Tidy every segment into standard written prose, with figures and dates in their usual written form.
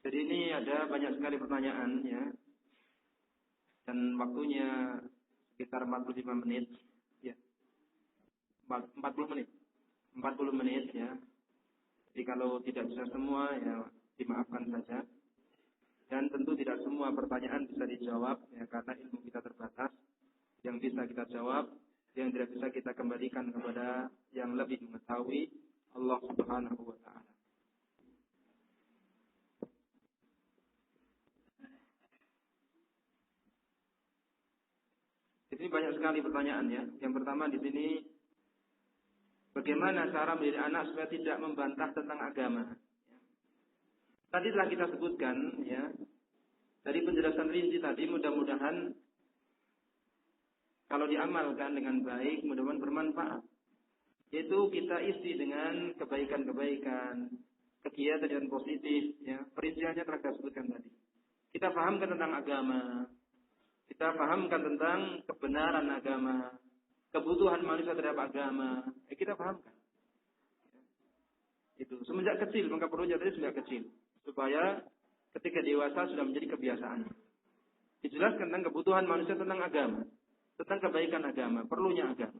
Jadi ini ada banyak sekali pertanyaan ya. Dan waktunya sekitar 45 menit ya. 40 menit. 40 menit ya. Jadi kalau tidak bisa semua ya dimaafkan saja. Dan tentu tidak semua pertanyaan bisa dijawab ya karena ilmu kita terbatas. Yang bisa kita jawab, yang tidak bisa kita kembalikan kepada yang lebih mengetahui, Allah Subhanahu wa taala. Di sini banyak sekali pertanyaan ya. Yang pertama di sini, bagaimana cara mendidik anak supaya tidak membantah tentang agama? Tadi telah kita sebutkan ya. Dari penjelasan rinci tadi, mudah-mudahan kalau diamalkan dengan baik, mudah-mudahan bermanfaat. Yaitu kita isi dengan kebaikan-kebaikan, kegiatan yang positif, ya. Perinciannya telah kita sebutkan tadi. Kita pahamkan tentang agama, kita pahamkan tentang kebenaran agama, kebutuhan manusia terhadap agama, kita pahamkan. Itu semenjak kecil, maka perlu jadi sejak kecil, supaya ketika dewasa sudah menjadi kebiasaan. Dijelaskan tentang kebutuhan manusia tentang agama, tentang kebaikan agama, perlunya agama.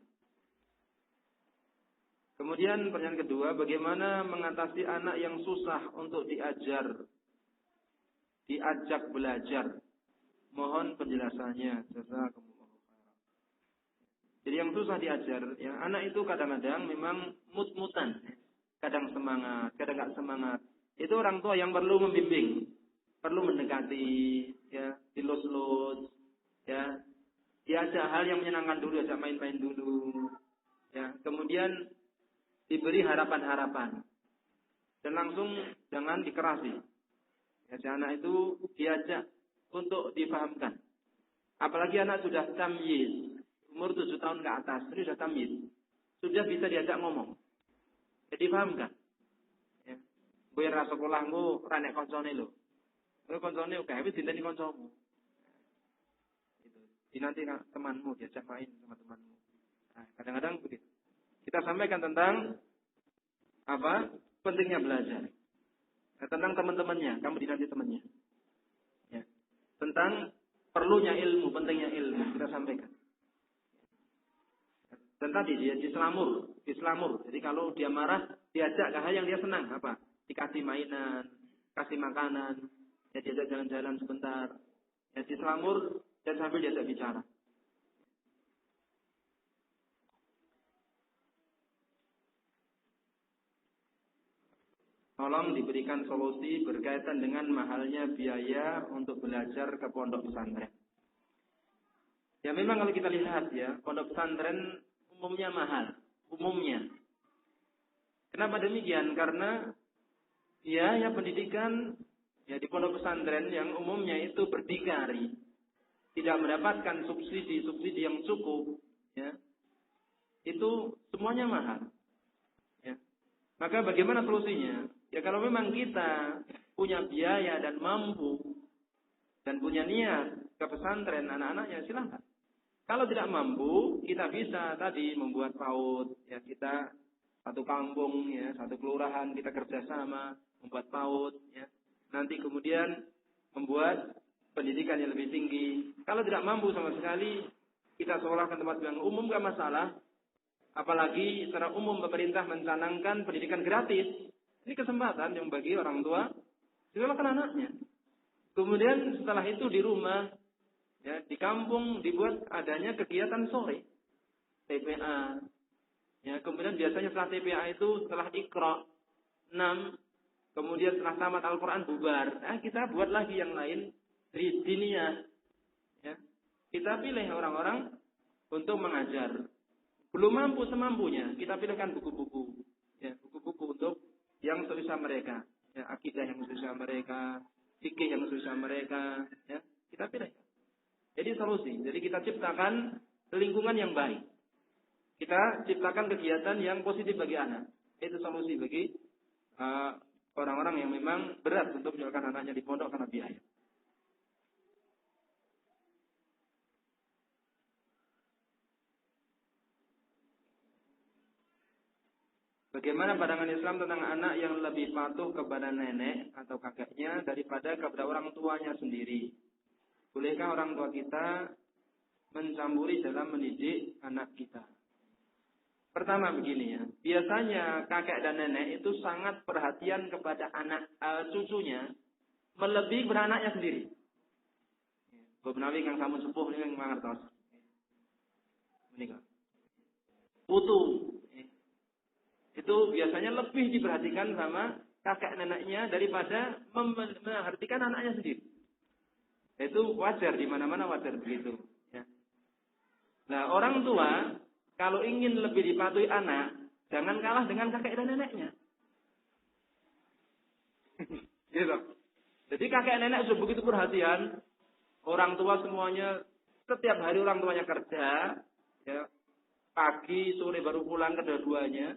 Kemudian pertanyaan kedua, bagaimana mengatasi anak yang susah untuk diajak belajar? Mohon penjelasannya. Jazakumullah khairan. Jadi yang susah diajar, ya anak itu kadang-kadang memang mut-mutan, kadang semangat, kadang nggak semangat. Itu orang tua yang perlu membimbing, perlu mendekati, ya, dilus-lus, ya, diajak hal yang menyenangkan dulu, ajak main-main dulu, ya, kemudian diberi harapan-harapan dan langsung jangan dikerasi. Ya, si anak itu diajak untuk difahamkan. Apalagi anak sudah tamyiz, umur 7 tahun ke atas, ini sudah tamyiz, sudah bisa diajak ngomong. Jadi difahamkan. Ya. Kowe ra sekolahmu ra nek kancane lho. Kowe kancane oke, wis dinteni kancamu. Itu. Dinanti temanmu diajak main sama temanmu. Nah, kadang-kadang begitu. Kita sampaikan tentang apa? Pentingnya belajar. Nah, tentang teman-temannya, kamu dinanti temannya. Ya. Tentang perlunya ilmu, pentingnya ilmu, kita sampaikan. Dan tadi dia dislamur. Jadi kalau dia marah, diajak ke hal yang dia senang, apa? Dikasih mainan, kasih makanan, ya diajak jalan-jalan sebentar. Ya dislamur dan sambil diajak bicara. Tolong diberikan solusi berkaitan dengan mahalnya biaya untuk belajar ke pondok pesantren. Ya memang kalau kita lihat ya, pondok pesantren umumnya mahal. Umumnya. Kenapa demikian? Karena ya pendidikan ya di pondok pesantren yang umumnya itu berdikari. Tidak mendapatkan subsidi yang cukup. Ya. Itu semuanya mahal. Ya. Maka bagaimana solusinya? Ya kalau memang kita punya biaya dan mampu dan punya niat ke pesantren anak-anaknya silahkan. Kalau tidak mampu, kita bisa tadi membuat PAUD. Ya kita satu kampung, ya satu kelurahan kita kerjasama membuat PAUD. Ya. Nanti kemudian membuat pendidikan yang lebih tinggi. Kalau tidak mampu sama sekali, kita sekolahkan tempat yang umum gak masalah. Apalagi secara umum pemerintah mencanangkan pendidikan gratis. Ini kesempatan yang bagi orang tua silakan anaknya. Kemudian setelah itu di rumah, ya di kampung dibuat adanya kegiatan sore, TPA. Ya kemudian biasanya setelah TPA itu setelah Iqra 6, kemudian setelah tamat Al-Quran bubar. Kita buat lagi yang lain diniyah. Ya kita pilih orang-orang untuk mengajar. Belum mampu semampunya, kita pilihkan buku-buku. Ya, buku-buku untuk yang sesuai mereka. Ya, akidah yang sesuai mereka, fikih yang sesuai mereka. Ya, kita pilih. Jadi solusi. Jadi kita ciptakan lingkungan yang baik. Kita ciptakan kegiatan yang positif bagi anak. Itu solusi bagi orang-orang yang memang berat untuk menyekolahkan anaknya di pondok karena biaya. Bagaimana pandangan Islam tentang anak yang lebih patuh kepada nenek atau kakeknya daripada kepada orang tuanya sendiri? Bolehkah orang tua kita mencampuri dalam mendidik anak kita? Pertama begini ya, biasanya kakek dan nenek itu sangat perhatian kepada anak cucunya melebihi kepada anaknya sendiri. Beberapa kang samun sepuh ini yang mangertos. Menikah. Putu. Itu biasanya lebih diperhatikan sama kakek neneknya daripada memperhatikan anaknya sendiri. Itu wajar, di mana-mana wajar begitu. Ya. Nah, orang tua kalau ingin lebih dipatuhi anak, jangan kalah dengan kakek dan neneknya. Gitu. Jadi kakek nenek sudah begitu perhatian, orang tua semuanya setiap hari orang tuanya kerja, ya, pagi sore baru pulang kedua-duanya.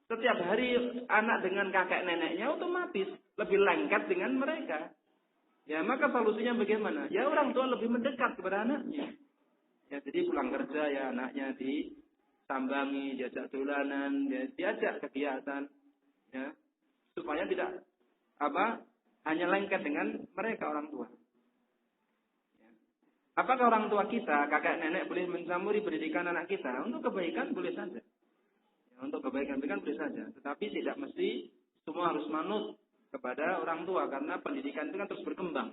Setiap hari anak dengan kakek neneknya otomatis lebih lengket dengan mereka. Ya, maka solusinya bagaimana? Ya, orang tua lebih mendekat kepada anaknya. Ya, jadi pulang kerja ya anaknya disambangi, diajak dolanan, ya, diajak kegiatan, ya, supaya tidak hanya lengket dengan mereka orang tua. Ya. Apakah orang tua kita, kakek nenek boleh mencampuri pendidikan anak kita? Untuk kebaikan boleh saja. Ya, untuk kebaikan boleh saja. Tetapi tidak mesti semua harus manut kepada orang tua, karena pendidikan itu kan terus berkembang.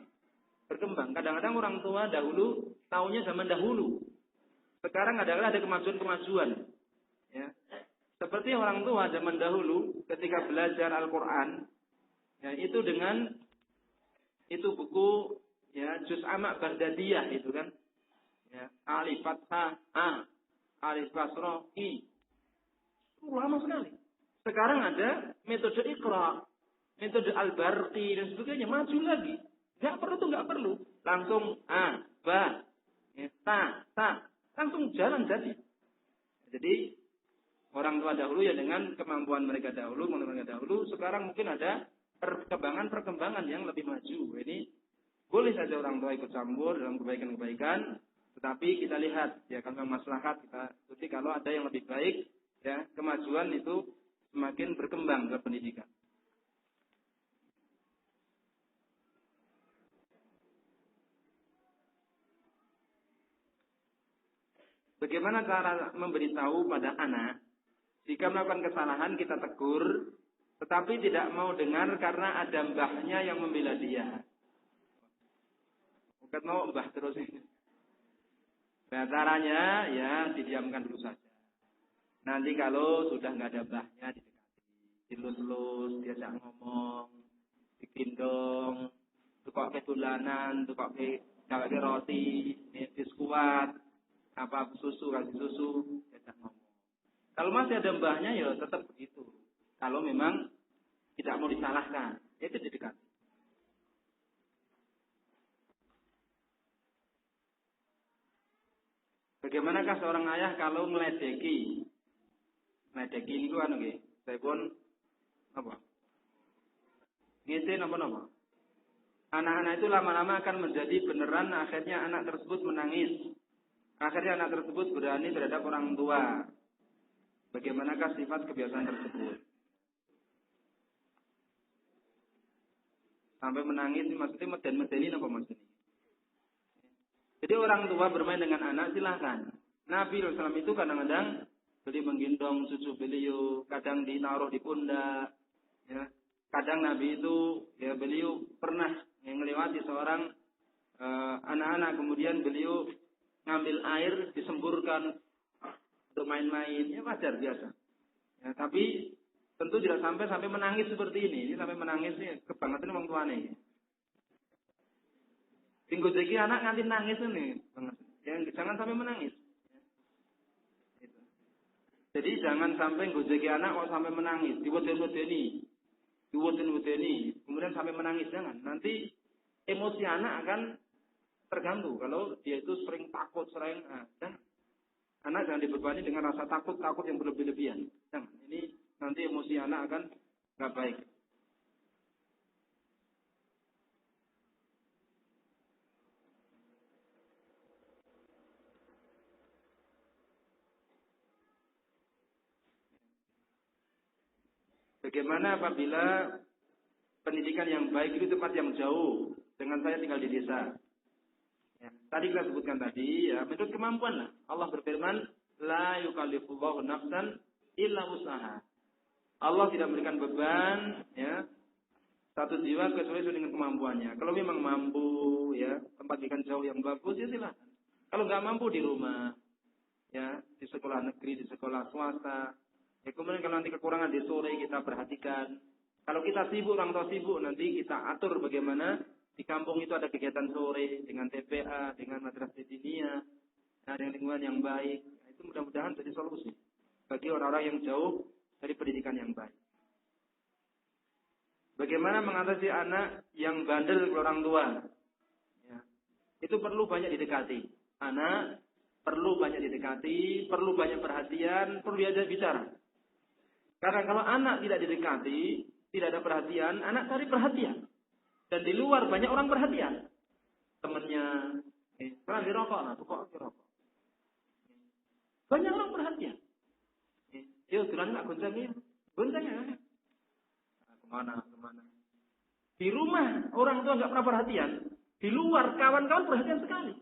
Kadang-kadang orang tua dahulu taunya zaman dahulu. Sekarang ada kemajuan-kemajuan. Ya. Seperti orang tua zaman dahulu ketika belajar Al-Quran, ya, itu dengan itu buku ya Juz Amak Baghdadiyah itu kan. Ya, alif fathah a, alif kasroh i. Lama sekali. Sekarang ada metode Iqra, metode Al-Barqi dan sebagainya, maju lagi. Nggak perlu. Langsung a, ba, ya, ta, langsung jalan jadi. Jadi orang tua dahulu ya dengan kemampuan mereka dahulu, sekarang mungkin ada perkembangan yang lebih maju. Ini boleh saja orang tua ikut campur dalam kebaikan-kebaikan, tetapi kita lihat ya kalau maslahat kita ikuti, kalau ada yang lebih baik, ya kemajuan itu semakin berkembang ke pendidikan. Bagaimana cara memberitahu pada anak jika melakukan kesalahan kita tegur, tetapi tidak mau dengar karena ada mbahnya yang membela dia. Bukan mau mbah terus ini. Nah, caranya ya didiamkan dulu saja. Nanti kalau sudah nggak ada mbahnya didekati, dilus-lus, diajak ngomong, digendong, tukok ke tulanan, tukok ke roti, biskuat, apa susu, kasih susu, diajak ngomong. Kalau masih ada mbahnya ya tetap begitu. Kalau memang tidak mau disalahkan, itu didekati. Bagaimanakah seorang ayah kalau meledeki? Meledeki itu anu nggih, saya pun apa? Ngisi napa-napa. Anak-anak itu lama-lama akan menjadi beneran, akhirnya anak tersebut menangis. Akhirnya anak tersebut berani terhadap orang tua. Bagaimanakah sifat kebiasaan tersebut? Sampai menangis maksudnya meden-medeni apa maksudnya? Jadi orang tua bermain dengan anak silahkan. Nabi SAW itu kadang-kadang beliau menggendong cucu beliau, kadang ditaruh di pundak. Ya. Kadang Nabi itu ya beliau pernah melewati seorang anak-anak, kemudian beliau ngambil air disemburkan untuk main-main, ya wajar biasa. Ya, tapi tentu tidak sampai menangis seperti ini. Ini sampai menangis nih kebangetan orang tuane. Tinggal jadi anak nganti nangis nih, jangan sampai menangis. Gitu. Jadi jangan sampai gojeki anak kok sampai menangis, diweden-wedeni, kemudian sampai menangis, jangan. Nanti emosi anak akan terganggu kalau dia itu sering takut, anak jangan dibebani dengan rasa takut yang berlebih-lebihan. Jangan. Ini nanti emosi anak akan nggak baik. Bagaimana apabila pendidikan yang baik itu tempat yang jauh dengan saya tinggal di desa? Ya, tadi kita sebutkan tadi, ya, menurut kemampuan lah. Allah berfirman, la yukallifullahu nafsan illa wus'aha. Allah tidak memberikan beban, ya, satu jiwa kecuali dengan kemampuannya. Kalau memang mampu, ya, tempat pendidikan jauh yang bagus, ya silakan. Kalau nggak mampu di rumah, ya, di sekolah negeri, di sekolah swasta. Ya, kemudian kalau nanti kekurangan di sore kita perhatikan. Kalau kita sibuk, orang tua sibuk, nanti kita atur bagaimana di kampung itu ada kegiatan sore dengan TPA, dengan madrasah diniyah, dengan lingkungan yang baik. Nah, itu mudah-mudahan jadi solusi bagi orang-orang yang jauh dari pendidikan yang baik. Bagaimana mengatasi anak yang bandel ke orang tua? Ya. Itu perlu banyak didekati. Anak perlu banyak didekati, perlu banyak perhatian, perlu diajak bicara. Karena kalau anak tidak didekati, tidak ada perhatian, anak cari perhatian. Dan di luar banyak orang perhatian. Temannya, pernah dirokok, nah, kok dirokok. Banyak orang perhatian. Yo, tulang nak goncangnya, goncangnya. Kemana. Di rumah orang tua nggak pernah perhatian. Di luar kawan-kawan perhatian sekali.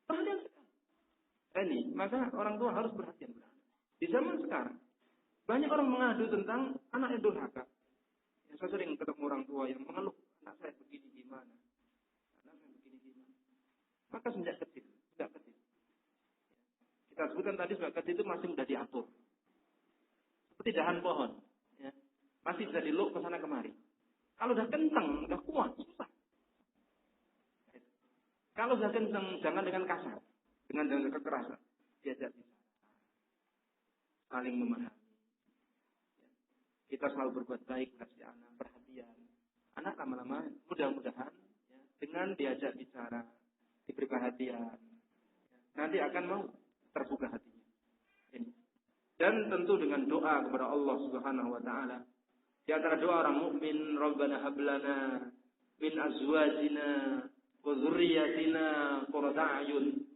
Perhatian sekali. Ini maka orang tua harus perhatian. Di zaman sekarang banyak orang mengadu tentang anak yang durhaka. Ya, saya sering ketemu orang tua yang mengeluh anak saya begini gimana. Maka sejak kecil. Kita sebutkan tadi sejak kecil itu masih mudah diatur. Seperti dahan pohon. Ya. Masih bisa diluk ke sana kemari. Kalau udah kencang, udah kuat, susah. Kalau udah kencang, jangan dengan kasar. Dengan kekerasan. Diajak bicara. Saling memahami. Kita selalu berbuat baik, kasih anak, perhatian. Anak lama-lama, mudah-mudahan, ya, dengan diajak bicara, diberi perhatian, ya, nanti akan mau terbuka hatinya. Ini. Dan tentu dengan doa kepada Allah Subhanahu Wa Taala. Di antara doa orang mukmin, Rabbana hablana min azwajina wa dzurriyyatina qurrata a'yun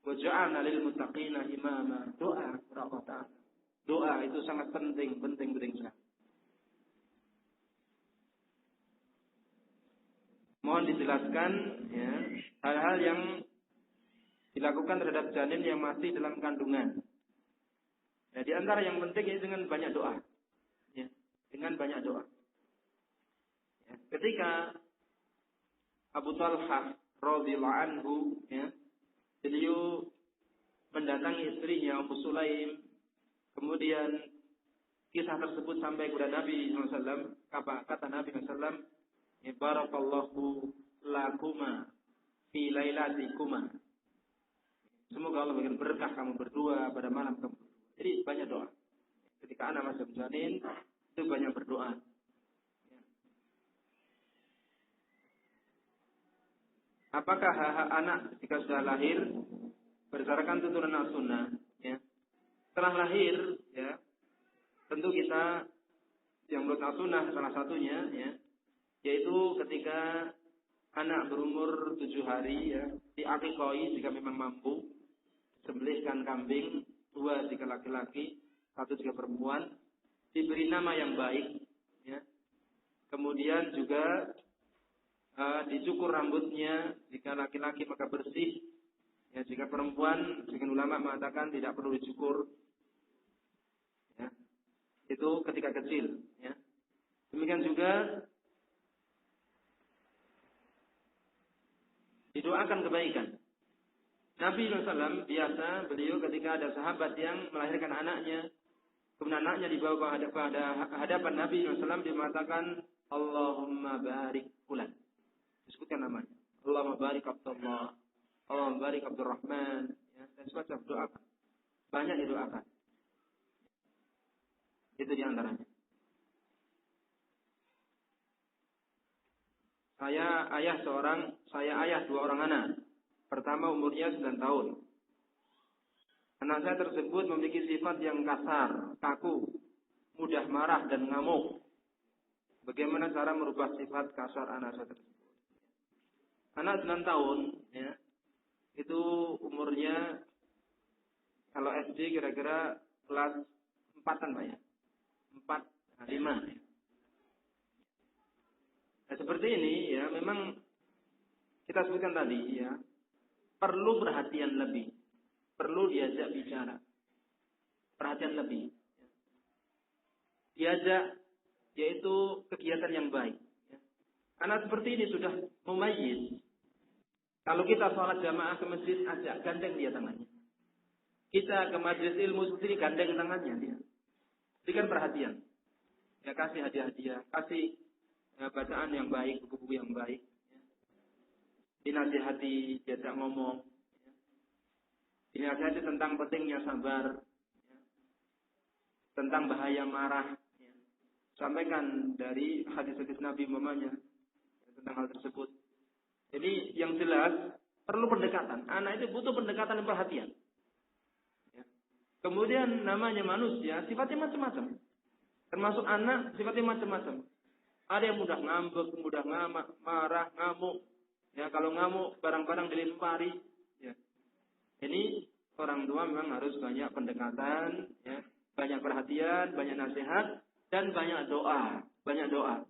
waj'alna lil muttaqina imama. Doa kepada Allah Taala. Doa itu sangat penting sekali. Mohon dijelaskan, ya, hal-hal yang dilakukan terhadap janin yang masih dalam kandungan. Ya, di antara yang penting ini dengan banyak doa. Ya, dengan banyak doa. Ya, ketika Abu Talhah radhiyallahu anhu, ya, beliau mendatangi istrinya Ummu Sulaim, kemudian kisah tersebut sampai kepada Nabi SAW. Kata Nabi SAW, barakallahu lakuma fi lailatikuma. Semoga Allah berikan berkah kamu berdua pada malam kamu. Jadi banyak doa. Ketika anak masih janin, itu banyak berdoa. Apakah hak anak jika sudah lahir berdasarkan tuntunan as-sunnah? Ya. Setelah lahir, ya, tentu kita yang menurut as-sunnah salah satunya, ya, yaitu ketika anak berumur 7 hari, ya, diakikoi jika memang mampu, sembelihkan kambing 2 jika laki-laki, 1 jika perempuan, diberi nama yang baik, ya. Kemudian juga dicukur rambutnya, jika laki-laki maka bersih, ya, jika perempuan, sebagian ulama mengatakan tidak perlu dicukur, ya. Itu ketika kecil, ya. Demikian juga didoakan kebaikan. Nabi SAW biasa beliau ketika ada sahabat yang melahirkan anaknya, kemudian anaknya dibawa pada hadapan Nabi SAW, dia mengatakan Allahumma barik fulan. Disebutkan namanya. Allahumma barik Abdullah, Allahumma barik Abdurrahman, ya, dan semacam doakan. Banyak didoakan. Itu diantaranya. Saya ayah 2 orang anak. Pertama umurnya 9 tahun. Anak saya tersebut memiliki sifat yang kasar, kaku, mudah marah dan ngamuk. Bagaimana cara merubah sifat kasar anak saya tersebut? Anak 9 tahun, ya, itu umurnya kalau SD kira-kira kelas 4-an, Pak, ya. 4, 5. Nah, seperti ini ya, memang kita sebutkan tadi ya, perlu perhatian lebih, perlu diajak bicara, perhatian lebih, diajak yaitu kegiatan yang baik. Karena seperti ini sudah mumayyiz. Kalau kita sholat jamaah ke masjid, ajak gandeng dia tangannya. Kita ke majelis ilmu sendiri, gandeng tangannya dia. Berikan perhatian. Ya, kasih hadiah-hadiah, kasih bacaan yang baik, buku-buku yang baik. Ya. Dinasihati, diajak ngomong. Ya. Dinasihati tentang pentingnya sabar. Ya. Tentang bahaya marah. Ya. Sampaikan dari hadis-hadis Nabi mamanya tentang hal tersebut. Jadi yang jelas, perlu pendekatan. Anak itu butuh pendekatan dan perhatian. Ya. Kemudian namanya manusia, sifatnya macam-macam. Termasuk anak, sifatnya macam-macam. Ada yang mudah ngambek, mudah marah, ngamuk. Ya, kalau ngamuk, barang-barang dilempari. Ya. Ini orang tua memang harus banyak pendekatan, ya, banyak perhatian, banyak nasihat, dan banyak doa. Banyak doa.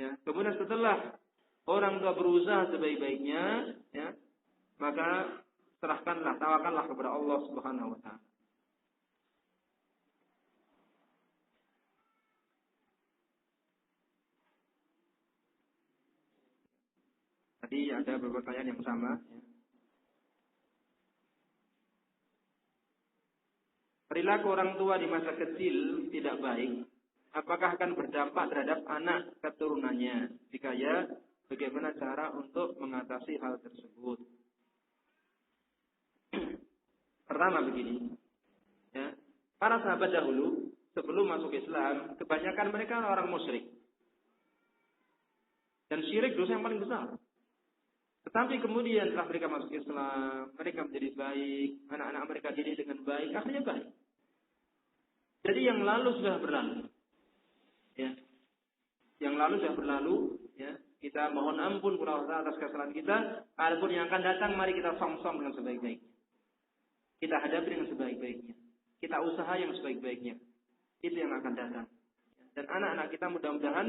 Ya. Kemudian setelah orang tua berusaha sebaik-baiknya, ya, maka serahkanlah, tawakallah kepada Allah Subhanahu wa Ta'ala. Tadi ada beberapa pertanyaan yang sama. Ya. Perilaku orang tua di masa kecil tidak baik. Apakah akan berdampak terhadap anak keturunannya? Jika ya, bagaimana cara untuk mengatasi hal tersebut? Pertama begini. Ya. Para sahabat dahulu, sebelum masuk Islam, kebanyakan mereka orang musyrik. Dan syirik dosa yang paling besar. Tetapi kemudian setelah mereka masuk Islam, mereka menjadi baik, anak-anak mereka didik dengan baik, akhirnya baik. Jadi yang lalu sudah berlalu. Ya. Yang lalu sudah berlalu, ya. Kita mohon ampun kepada Allah atas kesalahan kita. Adapun yang akan datang, mari kita song-song dengan sebaik-baiknya. Kita hadapi dengan sebaik-baiknya. Kita usaha yang sebaik-baiknya. Itu yang akan datang. Dan anak-anak kita mudah-mudahan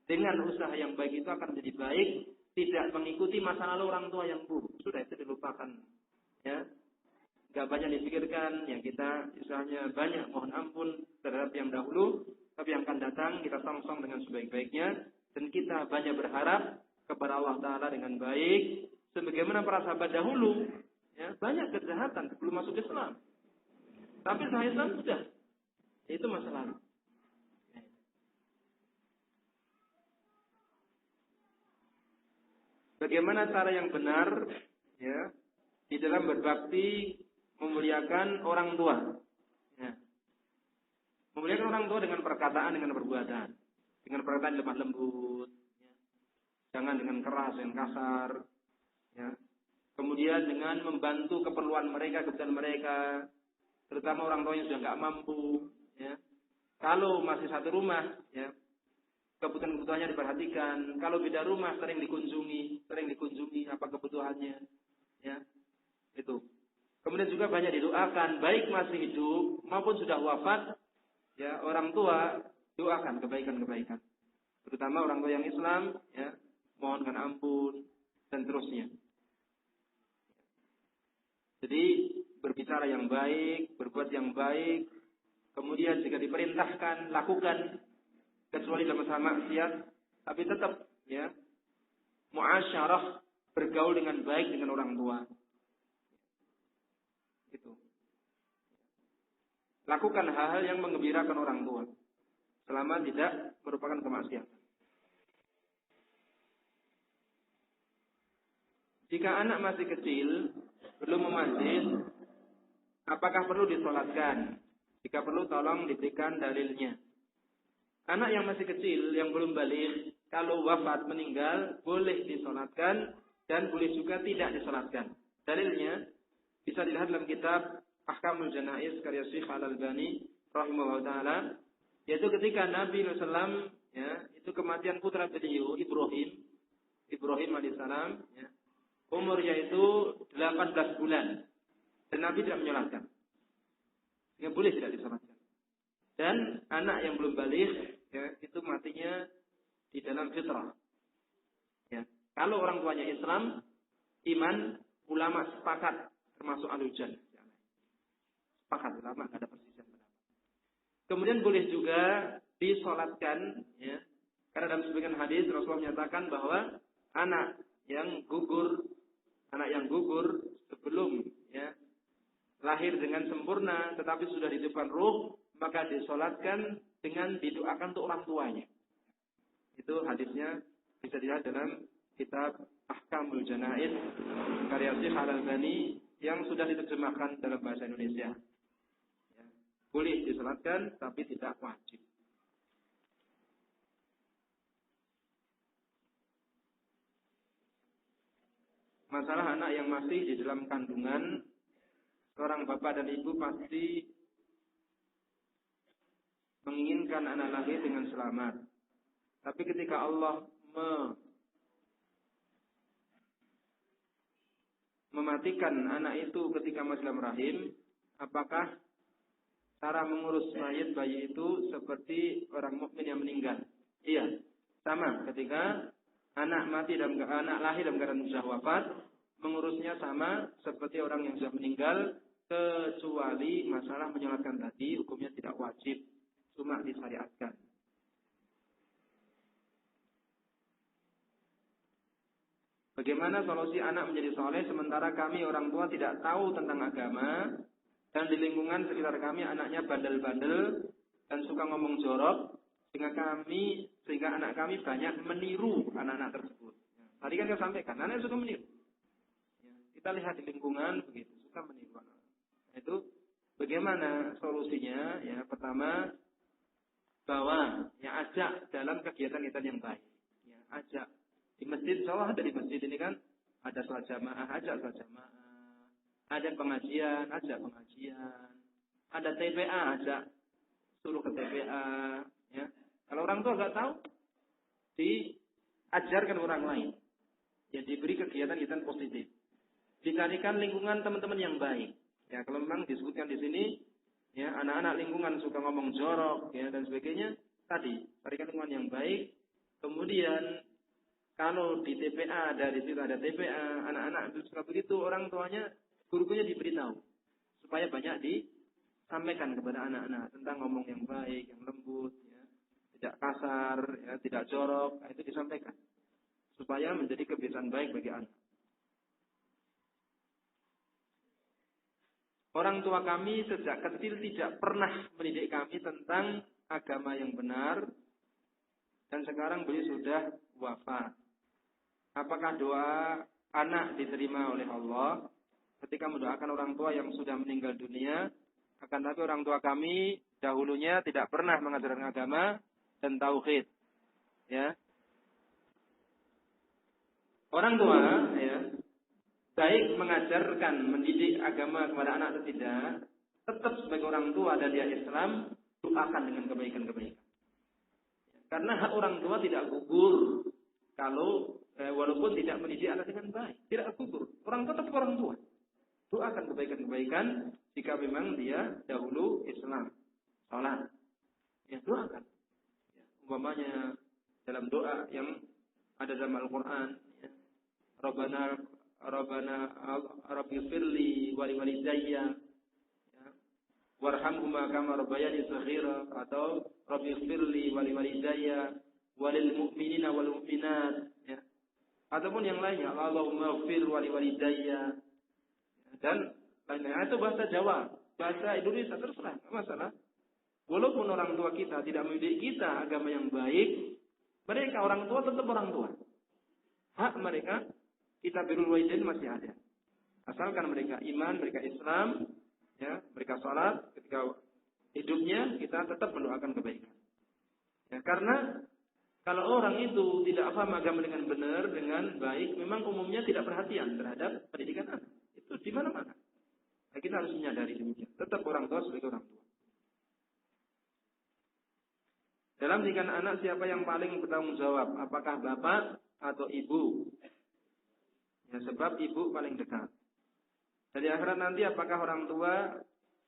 dengan usaha yang baik itu akan menjadi baik. Tidak mengikuti masa lalu orang tua yang buruk. Sudah itu dilupakan. Ya, nggak banyak dipikirkan. Ya kita misalnya banyak mohon ampun terhadap yang dahulu. Tapi yang akan datang kita song-song dengan sebaik-baiknya. Dan kita banyak berharap kepada Allah Ta'ala dengan baik. Sebagaimana para sahabat dahulu. Ya, banyak kejahatan sebelum masuk Islam. Tapi setelah Islam sudah. Itu masa lalu. Bagaimana cara yang benar ya di dalam berbakti memuliakan orang tua? Ya. Memuliakan orang tua dengan perkataan, dengan perbuatan, dengan perkataan lemah lembut, ya. Jangan dengan keras dan kasar. Ya. Kemudian dengan membantu keperluan mereka, kebutuhan mereka, terutama orang tua yang sudah nggak mampu. Ya. Kalau masih satu rumah, ya. Kebutuhan-kebutuhannya diperhatikan. Kalau beda rumah sering dikunjungi apa kebutuhannya, ya itu. Kemudian juga banyak didoakan, baik masih hidup maupun sudah wafat, ya orang tua doakan kebaikan-kebaikan. Terutama orang tua yang Islam, ya mohonkan ampun dan terusnya. Jadi berbicara yang baik, berbuat yang baik, kemudian jika diperintahkan lakukan. Kecuali dalam masalah maksiat, tapi tetap ya muasyarah bergaul dengan baik dengan orang tua. Itu. Lakukan hal-hal yang menggembirakan orang tua selama tidak merupakan kemaksiatan. Jika anak masih kecil, belum memanjit, apakah perlu disolatkan? Jika perlu tolong diberikan dalilnya. Anak yang masih kecil, yang belum balik, kalau wafat meninggal, boleh disolatkan dan boleh juga tidak disolatkan. Dalilnya bisa dilihat dalam kitab Ahkamul Janaiz karya Syekh Al-Albani rahimahullah taala, yaitu ketika Nabi SAW, ya, itu kematian putra beliau Ibrahim alaihissalam, ya, umurnya itu 18 bulan dan Nabi tidak menyolatkan. Sehingga boleh tidak disolatkan. Dan anak yang belum balik, ya, itu matinya di dalam fitrah. Ya. Kalau orang tuanya Islam, iman, ulama sepakat termasuk ahlul jannah. Sepakat ulama, tidak ada persisian pendapat. Kemudian boleh juga disolatkan, ya. Karena dalam sebagian hadis Rasulullah menyatakan bahwa anak yang gugur sebelum ya lahir dengan sempurna, tetapi sudah di depan ruh, maka disolatkan dengan didoakan untuk orang tuanya. Itu hadisnya bisa dilihat dalam kitab Ahkamul Janaiz karya Syekh Al-Albani yang sudah diterjemahkan dalam bahasa Indonesia. Ya. Boleh disolatkan, tapi tidak wajib. Masalah anak yang masih di dalam kandungan, seorang bapak dan ibu pasti menginginkan anak lahir dengan selamat. Tapi ketika Allah mematikan anak itu ketika masih dalam rahim, apakah cara mengurus mayit bayi itu seperti orang mukmin yang meninggal? Iya, sama. Ketika anak lahir dalam keadaan sudah wafat, mengurusnya sama seperti orang yang sudah meninggal, kecuali masalah menyolatkan tadi hukumnya tidak wajib, cuma disyariatkan. Bagaimana solusi anak menjadi soleh sementara kami orang tua tidak tahu tentang agama dan di lingkungan sekitar kami anaknya bandel-bandel dan suka ngomong jorok sehingga anak kami banyak meniru anak-anak tersebut. Tadi kan saya sampaikan, anak suka meniru. Ya, kita lihat di lingkungan begitu, suka meniru anak. Itu bagaimana solusinya? Ya, pertama bahwa ajak dalam kegiatan-kegiatan yang baik. Ya, ajak di masjid, insya Allah ada di masjid ini kan ada salat jamaah, ajak salat jamaah. Ada pengajian, ajak pengajian. Ada TPA, ajak suruh ke TPA. Ya. Kalau orang tua nggak tahu, diajarkan orang lain. Ya, diberi kegiatan-kegiatan positif. Dicarikan lingkungan teman-teman yang baik. Ya, kalau memang disebutkan di sini, ya anak-anak lingkungan suka ngomong jorok, ya dan sebagainya. Tadi carikan lingkungan yang baik. Kemudian kalau di TPA ada di situ ada TPA, anak-anak suka begitu, orang tuanya, gurunya diberitahu supaya banyak disampaikan kepada anak-anak tentang ngomong yang baik, yang lembut, ya, tidak kasar, ya, tidak jorok, itu disampaikan supaya menjadi kebiasaan baik bagi anak. Orang tua kami sejak kecil tidak pernah mendidik kami tentang agama yang benar dan sekarang beliau sudah wafat. Apakah doa anak diterima oleh Allah ketika mendoakan orang tua yang sudah meninggal dunia? Akan tapi orang tua kami dahulunya tidak pernah mengajarkan agama dan tauhid. Ya. Orang tua ya, baik mengajarkan, mendidik agama kepada anak atau tidak, tetap sebagai orang tua dan dia Islam, doakan dengan kebaikan-kebaikan. Karena hak orang tua tidak gugur kalau walaupun tidak mendidik anak dengan baik, tidak gugur. Orang tua tetap orang tua. Doakan kebaikan-kebaikan jika memang dia dahulu Islam, salat. Ya, doakan. Ya, umpamanya dalam doa yang ada dalam Al-Quran, ya, Rabbana Rabbighfirli wa liwalidayya, ya, warhamhuma kama rabbayani shaghira, atau Rabbighfirli wa liwalidayya walil mu'minina wal mu'minat, ya. Ataupun yang lainnya, Allahumma ighfir wa liwalidayya, dan lainnya. Itu bahasa Jawa, bahasa Indonesia terserah, tidak masalah. Walaupun orang tua kita tidak mendidik kita agama yang baik, mereka orang tua tetap orang tua. Hak mereka, kita birrul walidain masih ada. Asalkan mereka iman, mereka Islam, ya, mereka salat, ketika hidupnya kita tetap mendoakan kebaikan. Ya, karena kalau orang itu tidak paham agama dengan benar, dengan baik, memang umumnya tidak perhatian terhadap pendidikan anak. Itu di mana-mana. Nah, kita harus menyadari demikian. Tetap orang tua sebagai orang tua. Dalam pendidikan anak, siapa yang paling bertanggung jawab? Apakah bapak atau ibu? Ya, sebab ibu paling dekat. Dari akhirat nanti, apakah orang tua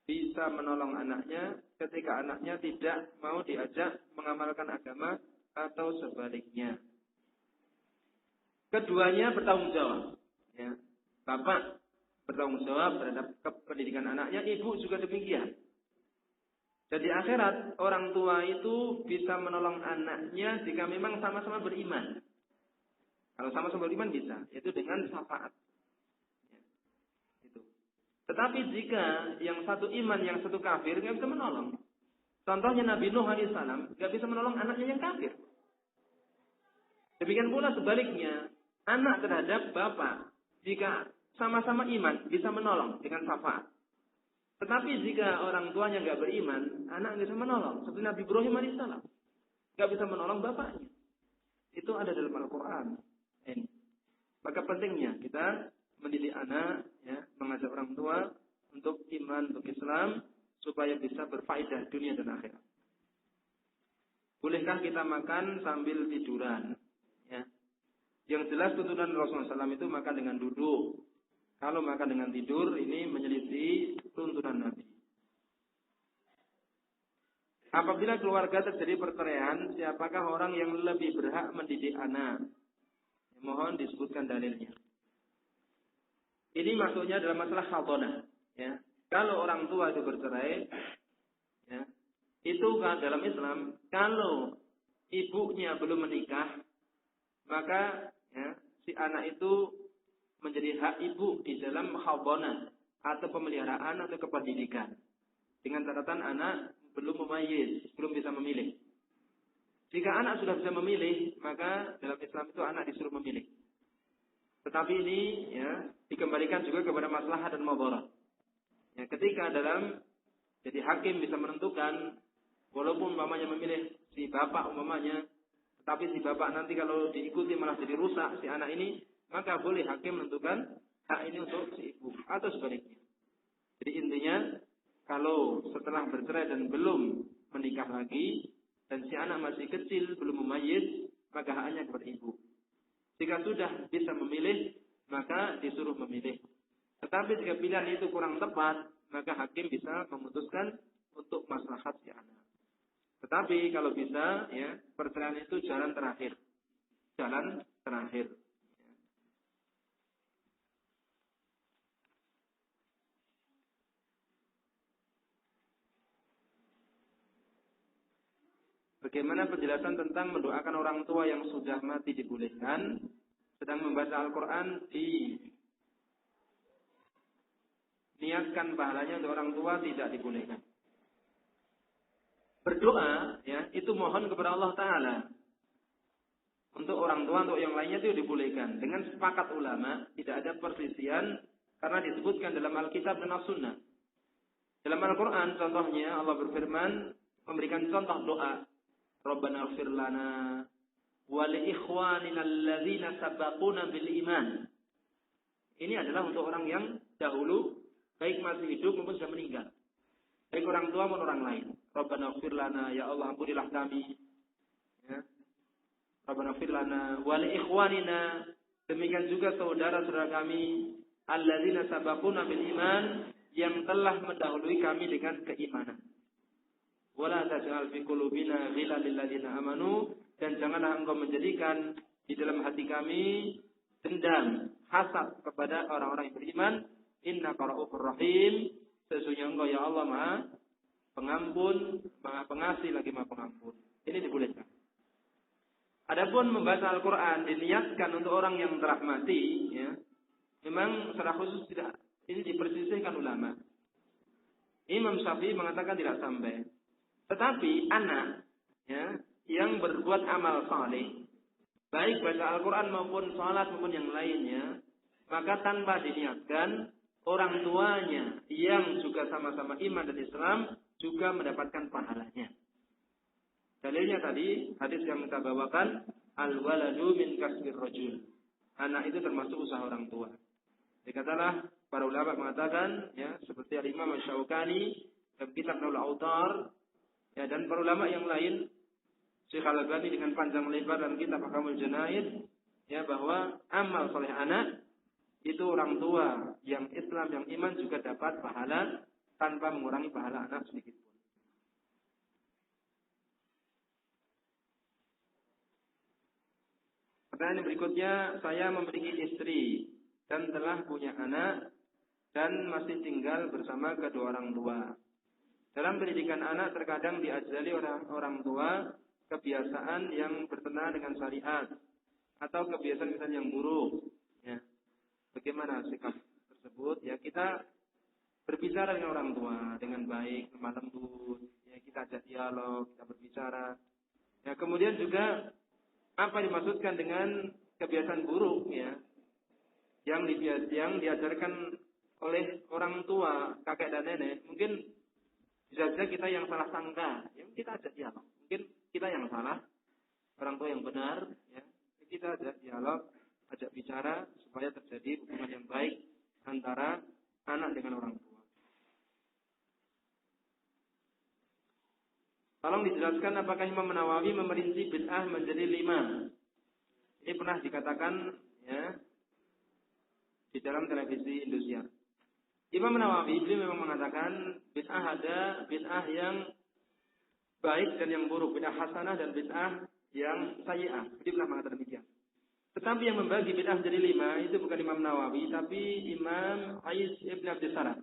bisa menolong anaknya ketika anaknya tidak mau diajak mengamalkan agama atau sebaliknya. Keduanya bertanggung jawab. Ya. Bapak bertanggung jawab terhadap pendidikan anaknya, ibu juga demikian. Jadi akhirat orang tua itu bisa menolong anaknya jika memang sama-sama beriman. Kalau sama-sama beriman bisa, itu dengan syafaat. Ya, itu. Tetapi jika yang satu iman, yang satu kafir, nggak bisa menolong. Contohnya Nabi Nuh alaihissalam nggak bisa menolong anaknya yang kafir. Demikian pula sebaliknya, anak terhadap bapak jika sama-sama iman bisa menolong dengan syafaat. Tetapi jika orang tuanya nggak beriman, anak nggak bisa menolong. Seperti Nabi Ibrahim alaihissalam nggak bisa menolong bapaknya. Itu ada dalam Al-Quran. Ini. Maka pentingnya kita mendidik anak, ya, mengajak orang tua untuk iman, untuk Islam, supaya bisa berfaedah dunia dan akhirat. Bolehkah kita makan sambil tiduran? Ya. Yang jelas tuntunan Rasulullah SAW itu makan dengan duduk. Kalau makan dengan tidur, ini menyelisih tuntunan Nabi. Apabila keluarga terjadi perceraian, siapakah orang yang lebih berhak mendidik anak? Mohon disebutkan dalilnya. Ini maksudnya dalam masalah khadonah. Ya. Kalau orang tua itu bercerai, ya, itu kan dalam Islam, kalau ibunya belum menikah, maka ya, si anak itu menjadi hak ibu di dalam khadonah atau pemeliharaan atau kependidikan. Dengan catatan anak belum memayyiz, belum bisa memilih. Jika anak sudah bisa memilih, maka dalam Islam itu anak disuruh memilih. Tetapi ini ya dikembalikan juga kepada maslahat dan madharat. Ya, ketika dalam jadi hakim bisa menentukan, walaupun umpamanya memilih si bapak umpamanya, tetapi si bapak nanti kalau diikuti malah jadi rusak si anak ini, maka boleh hakim menentukan hak ini untuk si ibu atau sebaliknya. Jadi intinya kalau setelah bercerai dan belum menikah lagi, dan si anak masih kecil, belum memayyiz, maka haknya kepada ibu. Jika sudah bisa memilih, maka disuruh memilih. Tetapi jika pilihan itu kurang tepat, maka hakim bisa memutuskan untuk maslahat si anak. Tetapi kalau bisa, ya perceraian itu jalan terakhir. Jalan terakhir. Bagaimana penjelasan tentang mendoakan orang tua yang sudah mati dibolehkan, sedang membaca Al-Quran niatkan pahalanya untuk orang tua tidak dibolehkan. Berdoa, ya, itu mohon kepada Allah Ta'ala. Untuk orang tua, untuk yang lainnya itu dibolehkan. Dengan sepakat ulama, tidak ada perselisihan karena disebutkan dalam Alkitab dan As-Sunnah. Dalam Al-Quran, contohnya Allah berfirman, memberikan contoh doa. Rabbana ighfir lana wa li ikhwanina alladzina sabaquna bil iman. Ini adalah untuk orang yang dahulu baik masih hidup maupun sudah meninggal. Baik orang tua maupun orang lain. Rabbana ighfir lana, ya Allah ampunilah kami. Ya. Rabbana ighfir lana wa li ikhwanina, demikian juga saudara-saudara kami alladzina sabaquna bil iman, yang telah mendahului kami dengan keimanan. Wala taj'al fi qulubina ghillan lil ladzina amanu, dan janganlah engkau menjadikan di dalam hati kami dendam, hasad kepada orang-orang yang beriman. Innaka ra'ufur rahim, sesungguhnya engkau ya Allah Maha Pengampun, Maha Pengasih lagi Maha Pengampun. Ini dibolehkan. Adapun membaca Al-Qur'an diniatkan untuk orang yang telah mati, ya. Memang secara khusus tidak, ini dipersisihkan ulama. Imam Syafi'i mengatakan tidak sampai. Tetapi anak, ya, yang berbuat amal saleh, baik baca Al-Quran maupun salat maupun yang lainnya, maka tanpa diniatkan, orang tuanya yang juga sama-sama iman dan Islam juga mendapatkan pahalanya. Dalilnya tadi hadis yang kita bawakan, al-waladu min kasbir rajul. Anak itu termasuk usaha orang tua. Dikatalah para ulama mengatakan, ya, seperti Al-Imam Asy-Syaukani dalam kitab Naul Autar, ya, dan para ulama yang lain, Syekh Al-Albani dengan panjang lebar dalam kitab Ahkamul Janaiz, ya, bahwa amal soleh anak itu orang tua yang Islam yang iman juga dapat pahala tanpa mengurangi pahala anak sedikit pun. Pertanyaan berikutnya, saya memiliki istri dan telah punya anak dan masih tinggal bersama kedua orang tua. Dalam pendidikan anak terkadang diajari orang tua kebiasaan yang bertentangan dengan syariat atau kebiasaan-kebiasaan yang buruk. Ya. Bagaimana sikap tersebut? Ya, kita berbicara dengan orang tua dengan baik, lemah lembut. Ya, kita ajak dialog, kita berbicara. Ya, kemudian juga apa dimaksudkan dengan kebiasaan buruk, ya, yang diajarkan oleh orang tua, kakek dan nenek? Mungkin bisa saja kita yang salah sangka, ya, kita ajak dialog. Mungkin kita yang salah, orang tua yang benar, ya, kita ajak dialog, ajak bicara supaya terjadi hubungan yang baik antara anak dengan orang tua. Tolong dijelaskan apakah Imam Nawawi memerinci bid'ah menjadi 5. Ini pernah dikatakan, ya, di dalam televisi Indonesia. Imam Nawawi beliau memang mengatakan bid'ah ada bid'ah yang baik dan yang buruk, bid'ah hasanah dan bid'ah yang sayyi'ah. Beliau pernah mengatakan demikian. Tetapi yang membagi bid'ah menjadi 5 itu bukan Imam Nawawi, tapi Imam Ais ibn Abdus Salam.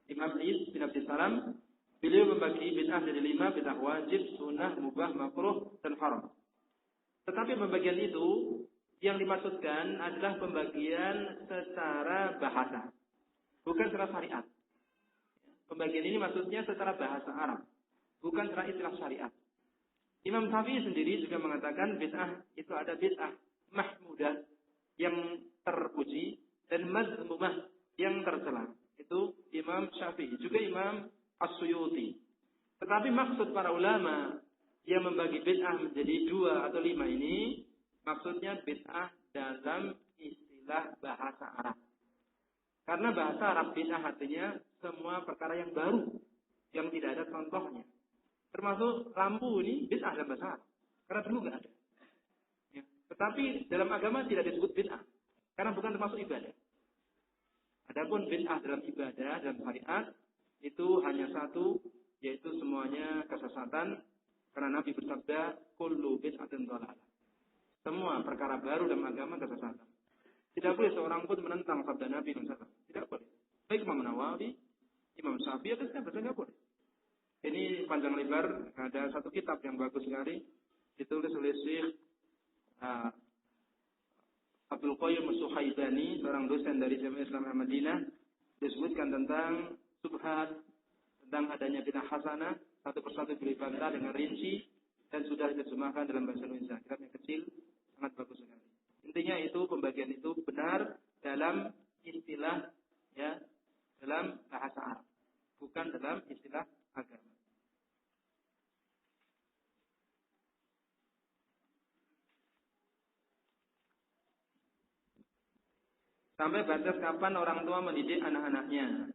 Imam Ais bin Abdus Salam, beliau membagi bid'ah menjadi 5, bid'ah wajib, sunnah, mubah, makruh, dan haram. Tetapi pembagian itu yang dimaksudkan adalah pembagian secara bahasa, bukan secara syariat. Pembagian ini maksudnya secara bahasa Arab, bukan secara istilah syariat. Imam Syafi'i sendiri juga mengatakan bid'ah itu ada bid'ah mahmudah yang terpuji dan mazmumah yang tercela. Itu Imam Syafi'i, juga Imam As-Suyuti. Tetapi maksud para ulama yang membagi bid'ah menjadi 2 atau 5 ini, maksudnya bid'ah dalam istilah bahasa Arab. Karena bahasa Arab bid'ah artinya semua perkara yang baru, yang tidak ada contohnya. Termasuk lampu ini bid'ah dalam bahasa Arab. Karena dulu nggak ada. Ya. Tetapi dalam agama tidak disebut bid'ah. Karena bukan termasuk ibadah. Adapun bid'ah dalam ibadah, dalam syariat, itu hanya satu, yaitu semuanya kesesatan. Karena Nabi bersabda, kullu bid'atin dhalalah. Semua perkara baru dalam agama kesesatan. Tidak boleh seorang pun menentang sabda Nabi SAW. Tidak boleh. Baik Imam Nawawi, Imam Syafi'i, atau siapa saja boleh. Ini panjang lebar, ada satu kitab yang bagus sekali, ditulis oleh Syekh Abdul Qayyum As-Suhaibani, seorang dosen dari Jami'ah Islam Madinah, disebutkan tentang subhat, tentang adanya bid'ah hasanah, satu persatu dibantah dengan rinci, dan sudah diterjemahkan dalam bahasa Indonesia. Kitab yang kecil, sangat bagus sekali. Intinya itu, pembagian itu benar dalam istilah, ya, dalam bahasa Arab, bukan dalam istilah agama. Sampai batas kapan orang tua mendidik anak-anaknya?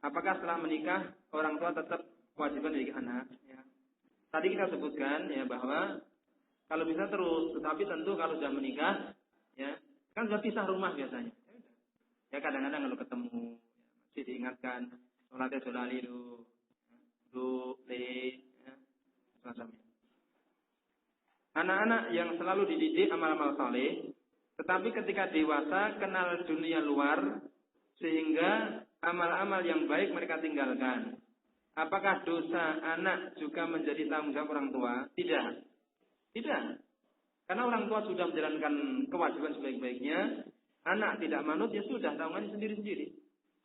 Apakah setelah menikah orang tua tetap kewajiban mendidik anak? Ya. Tadi kita sebutkan ya bahwa kalau bisa terus, tetapi tentu kalau sudah menikah, ya kan sudah pisah rumah biasanya. Ya kadang-kadang kalau ketemu ya, masih diingatkan sholatnya sholali ya, semacamnya. Anak-anak yang selalu dididik amal-amal saleh, tetapi ketika dewasa kenal dunia luar, sehingga amal-amal yang baik mereka tinggalkan. Apakah dosa anak juga menjadi tanggung jawab orang tua? Tidak. Tidak. Karena orang tua sudah menjalankan kewajiban sebaik-baiknya, anak tidak manut, ya sudah, tanggungannya sendiri-sendiri.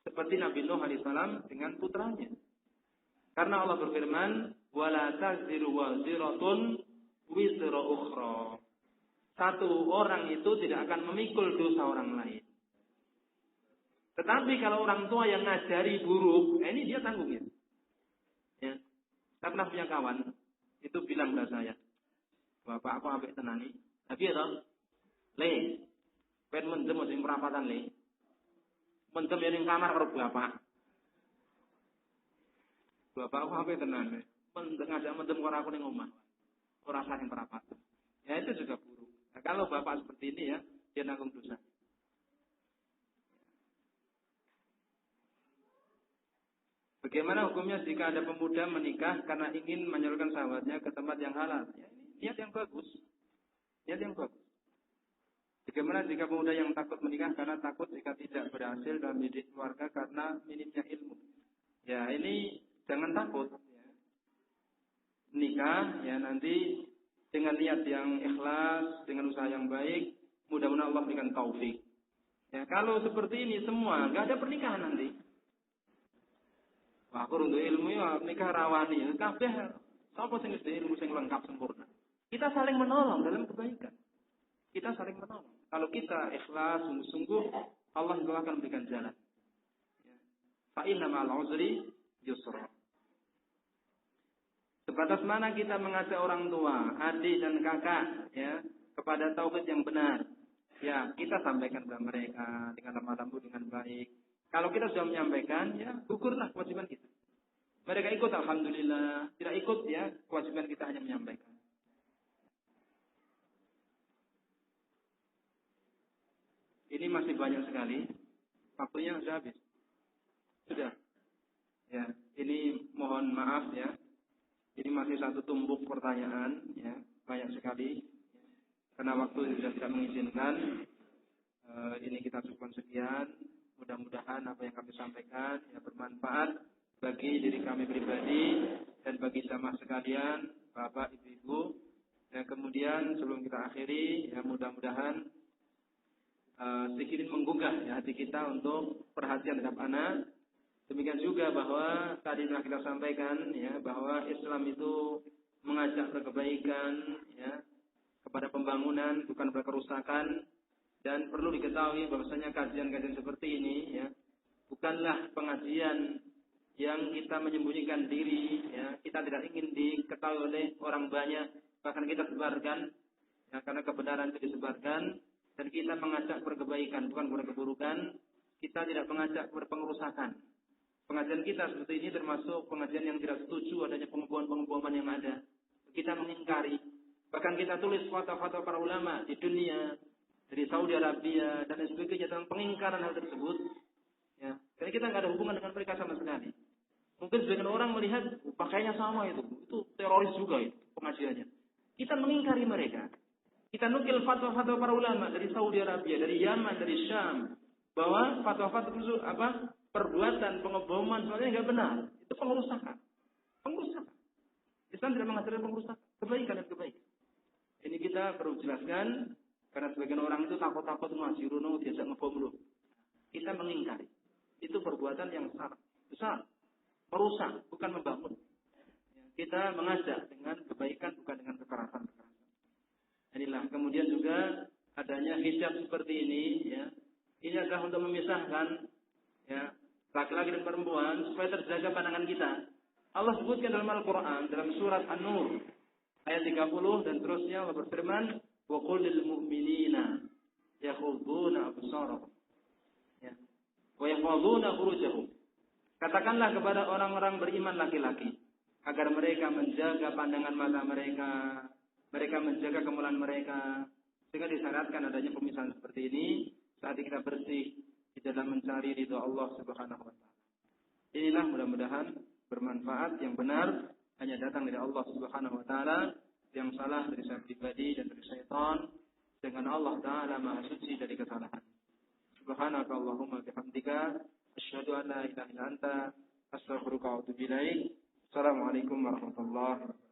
Seperti Nabi Nuh alaihissalam dengan putranya. Karena Allah berfirman, وَلَا تَزِرُ وَزِرَةٌ وِزْرَ أُخْرَى. Satu orang itu tidak akan memikul dosa orang lain. Tetapi kalau orang tua yang ngajari buruk, ini dia tanggungnya. Ya. Saya pernah punya kawan, itu bilang kepada saya, Bapak aku sampai tenani. Tapi ya toh, le, pen mendem sing perapatan le. Mendem yang kamar karo bapak. Bapak aku sampai tenani. Ngajak mendem karo aku ning omah. Ora sah yang perapatan. Ya itu juga buruk. Nah, kalau bapak seperti ini ya, dia nanggung dosa. Bagaimana hukumnya jika ada pemuda menikah karena ingin menyalurkan syahwatnya ke tempat yang halal? Ya, ini niat yang bagus. Niat yang bagus. Bagaimana jika pemuda yang takut menikah karena takut jika tidak berhasil dalam mendidik keluarga karena minimnya ilmu? Ya, ini jangan takut. Ya. Nikah, ya nanti dengan niat yang ikhlas, dengan usaha yang baik, mudah-mudahan Allah berikan taufik. Ya, kalau seperti ini semua, nggak ada pernikahan nanti. Wah, aku untuk ilmu ya nikah rawani. Kabeh sapa sing wis ilmu sing lengkap sempurna. Kita saling menolong dalam kebaikan. Kita saling menolong. Kalau kita ikhlas, sungguh-sungguh, Allah juga akan berikan jalan. Ya. Fa inna ma'al uzri yusra. Sebatas mana kita mengajak orang tua, adik dan kakak, ya, kepada tauhid yang benar. Ya, kita sampaikan kepada mereka dengan lemah lembut, dengan baik. Kalau kita sudah menyampaikan, ya, gugurlah kewajiban kita. Mereka ikut, alhamdulillah. Tidak ikut, ya, kewajiban kita hanya menyampaikan. Ini masih banyak sekali. Waktunya sudah habis. Sudah. Ya, ini mohon maaf ya. Ini masih satu tumpuk pertanyaan, ya, banyak sekali. Karena waktu sudah tidak mengizinkan. Ini kita cukupkan sekian. Mudah-mudahan apa yang kami sampaikan ya bermanfaat bagi diri kami pribadi dan bagi jamaah sekalian, Bapak, Ibu-ibu. Dan kemudian sebelum kita akhiri, ya mudah-mudahan sedikit menggugah ya, hati kita untuk perhatian terhadap anak. Demikian juga bahwa tadi telah kita sampaikan ya bahwa Islam itu mengajak kebaikan ya kepada pembangunan bukan pada kerusakan. Dan perlu diketahui bahwasanya kajian-kajian seperti ini ya bukanlah pengajian yang kita menyembunyikan diri ya, kita tidak ingin diketahui oleh orang banyak, bahkan kita sebarkan ya, karena kebenaran itu disebarkan dan kita mengajak berkebaikan bukan berkeburukan, kita tidak mengajak berpengerusakan. Pengajian kita seperti ini termasuk pengajian yang tidak setuju adanya pengeboman-pengeboman yang ada. Kita mengingkari, bahkan kita tulis fatwa-fatwa para ulama di dunia dari Saudi Arabia dan sebagainya tentang pengingkaran hal tersebut. Ya, karena kita nggak ada hubungan dengan mereka sama sekali. Mungkin sebagian orang melihat pakainya sama itu teroris juga itu pengajiannya. Kita mengingkari mereka. Kita nukil fatwa-fatwa para ulama dari Saudi Arabia, dari Yaman, dari Syam, bahwa fatwa-fatwa tersebut perbuatan pengeboman sebenarnya nggak benar. Itu pengerusakan. Pengerusakan. Islam tidak mengajarkan pengerusakan, kebaikan dan kebaikan. Ini kita perlu jelaskan. Karena sebagian orang itu takut-takut ngaji runo diajak ngebom lu. Kita mengingkari. Itu perbuatan yang besar. Merusak, bukan membangun. Kita mengajak dengan kebaikan, bukan dengan kekerasan. Inilah. Kemudian juga adanya hijab seperti ini. Ya. Ini adalah untuk memisahkan ya, laki-laki dan perempuan supaya terjaga pandangan kita. Allah sebutkan dalam Al-Quran, dalam surat An-Nur, ayat 30 dan terusnya Allah berfirman, وَقُلْ لِلْمُؤْمِنِينَ يَغُضُّونَ أَبْصَارَهُمْ وَيَحْفَظُونَ فُرُوجَهُمْ. Katakanlah kepada orang-orang beriman laki-laki agar mereka menjaga pandangan mata mereka, mereka menjaga kemuliaan mereka, sehingga disyaratkan adanya pemisahan seperti ini saat kita bersih di dalam mencari ridha Allah Subhanahu wa taala. Inilah mudah-mudahan bermanfaat, yang benar hanya datang dari Allah Subhanahu wa taala. Yang salah dari saya pribadi dan dari syaitan, dengan Allah Ta'ala maha suci dari kesalahan. Subhanaka Allahumma bihamdika asyhadu an la ilaha illa anta astaghfiruka wa atubu ilaik. Assalamualaikum warahmatullahi wabarakatuh.